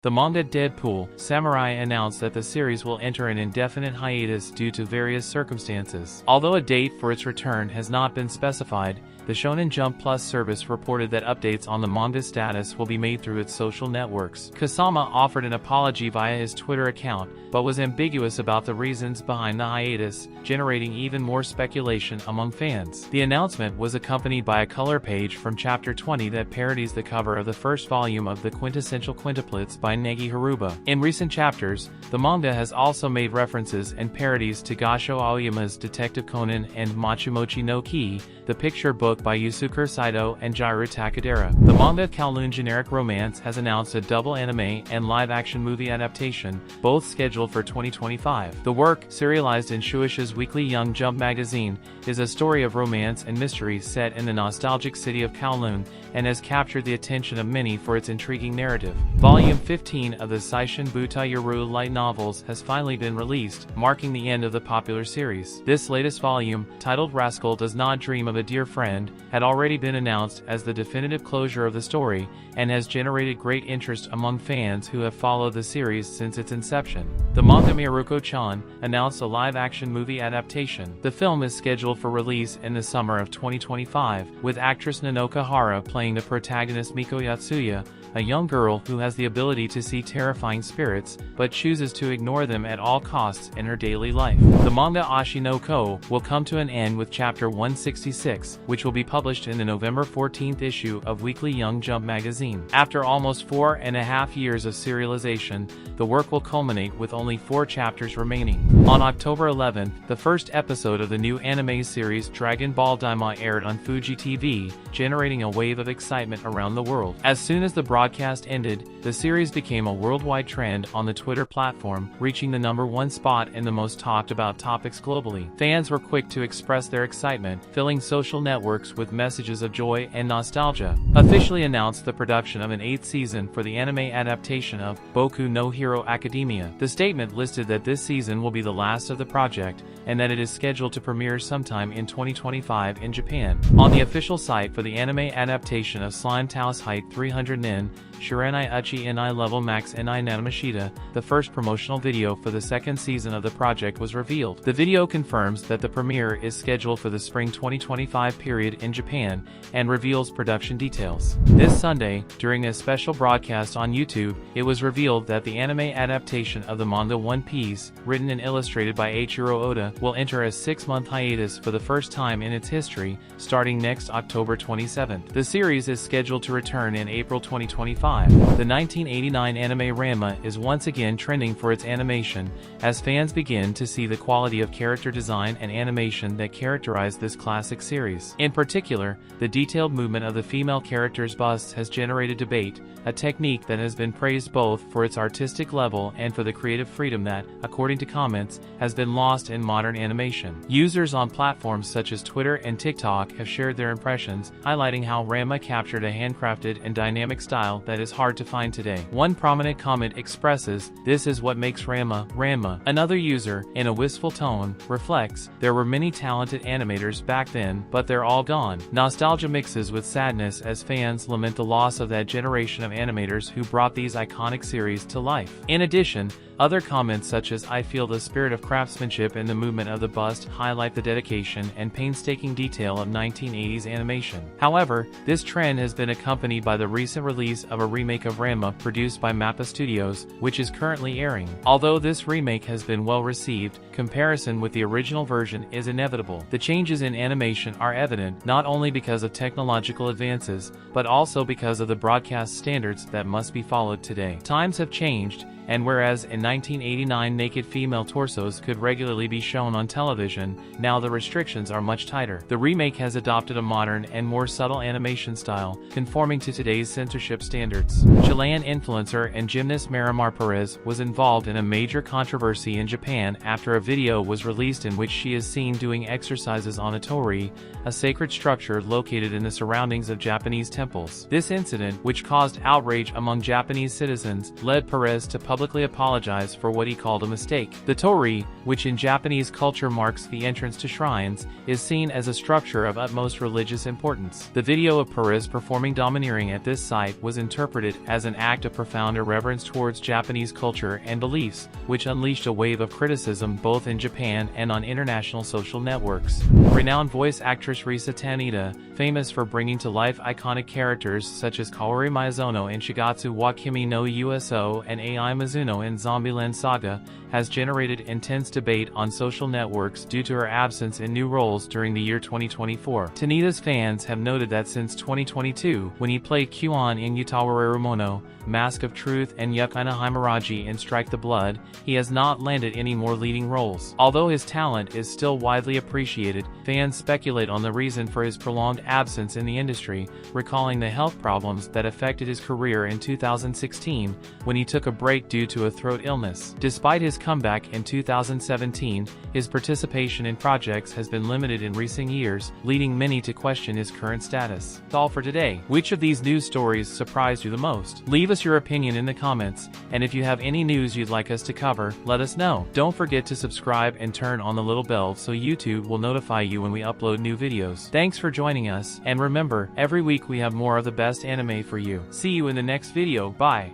The manga Deadpool Samurai announced that the series will enter an indefinite hiatus due to various circumstances. Although a date for its return has not been specified, the Shonen Jump Plus service reported that updates on the manga's status will be made through its social networks. Kasama offered an apology via his Twitter account, but was ambiguous about the reasons behind the hiatus, generating even more speculation among fans. The announcement was accompanied by a color page from Chapter 20 that parodies the cover of the first volume of the Quintessential Quintuplets by Negi Haruba. In recent chapters, the manga has also made references and parodies to Gasho Aoyama's Detective Conan and Machumochi no Ki, the picture book by Yusukure Saito and Jiro Takadera. The manga Kowloon Generic Romance has announced a double anime and live-action movie adaptation, both scheduled for 2025. The work, serialized in Shueisha's weekly Young Jump magazine, is a story of romance and mystery set in the nostalgic city of Kowloon, and has captured the attention of many for its intriguing narrative. Volume 15 of the Seishin Butai Yoru light novels has finally been released, marking the end of the popular series. This latest volume, titled Rascal Does Not Dream of a Dear Friend, had already been announced as the definitive closure of the story, and has generated great interest among fans who have followed the series since its inception. The manga Miruko-chan announced a live-action movie adaptation. The film is scheduled for release in the summer of 2025, with actress Nanoka Hara playing the protagonist Miko Yatsuya, a young girl who has the ability to see terrifying spirits, but chooses to ignore them at all costs in her daily life. The manga Ashi no Ko will come to an end with Chapter 166, which will be published in the November 14th issue of Weekly Young Jump magazine. After almost 4.5 years of serialization, the work will culminate with only 4 chapters remaining. On October 11th, the first episode of the new anime series Dragon Ball Daima aired on Fuji TV, generating a wave of excitement around the world. As soon as the broadcast ended, the series became a worldwide trend on the Twitter platform, reaching the #1 spot in the most talked about topics globally. Fans were quick to express their excitement, filling social networks with messages of joy and nostalgia. Officially announced the production of an 8th season for the anime adaptation of Boku no Hero Academia. The statement listed that this season will be the last of the project, and that it is scheduled to premiere sometime in 2025 in Japan. On the official site for the anime adaptation of Slime Taos Height 300 Nin, Shiranai Uchi Ni Level Max Ni Nanamashita, the first promotional video for the second season of the project was revealed. The video confirms that the premiere is scheduled for the spring 2025 period in Japan, and reveals production details. This Sunday, during a special broadcast on YouTube, it was revealed that the anime adaptation of the manga One Piece, written and illustrated by Eiichiro Oda, will enter a 6-month hiatus for the first time in its history, starting next October 27th. The series is scheduled to return in April 2025. The 1989 anime Ranma is once again trending for its animation, as fans begin to see the quality of character design and animation that characterize this classic series. In particular, the detailed movement of the female characters' busts has generated debate, a technique that has been praised both for its artistic level and for the creative freedom that, according to comments, has been lost in modern animation. Users on platforms such as Twitter and TikTok have shared their impressions, highlighting how Ranma captured a handcrafted and dynamic style that is hard to find today. One prominent comment expresses, "This is what makes Ranma, Ranma." Another user, in a wistful tone, reflects, "There were many talented animators back then, but they're all gone." Nostalgia mixes with sadness as fans lament the loss of that generation of animators who brought these iconic series to life. In addition, other comments such as "I feel the spirit of craftsmanship in the movement of the bust" highlight the dedication and painstaking detail of 1980s animation. However, this trend has been accompanied by the recent release of a remake of Ranma produced by MAPPA Studios, which is currently airing. Although this remake has been well received, comparison with the original version is inevitable. The changes in animation are evident not only because of technological advances, but also because of the broadcast standards that must be followed today. Times have changed, and whereas in 1989 naked female torsos could regularly be shown on television, now the restrictions are much tighter. The remake has adopted a modern and more subtle animation style, conforming to today's censorship standards. Chilean influencer and gymnast Marimar Perez was involved in a major controversy in Japan after a video was released in which she is seen doing exercises on a torii, a sacred structure located in the surroundings of Japanese temples. This incident, which caused outrage among Japanese citizens, led Perez to publicly apologize for what he called a mistake. The torii, which in Japanese culture marks the entrance to shrines, is seen as a structure of utmost religious importance. The video of Perez performing domineering at this site was interpreted interpreted as an act of profound irreverence towards Japanese culture and beliefs, which unleashed a wave of criticism both in Japan and on international social networks. Renowned voice actress Risa Tanida, famous for bringing to life iconic characters such as Kaori Mizuno in Shigatsu wa Kimi no Uso and Ai Mizuno in Zombieland Saga, has generated intense debate on social networks due to her absence in new roles during the year 2024. Tanida's fans have noted that since 2022, when he played Kyuan in Yutawarerumono, Mask of Truth and Yukaina Himuraji in Strike the Blood, he has not landed any more leading roles. Although his talent is still widely appreciated, fans speculate on the reason for his prolonged absence in the industry, recalling the health problems that affected his career in 2016, when he took a break due to a throat illness. Despite his comeback in 2017, his participation in projects has been limited in recent years, leading many to question his current status. That's all for today. Which of these news stories surprised you the most? Leave us your opinion in the comments, and if you have any news you'd like us to cover, let us know. Don't forget to subscribe and turn on the little bell so YouTube will notify you when we upload new videos. Thanks for joining us, and remember, every week we have more of the best anime for you. See you in the next video. Bye.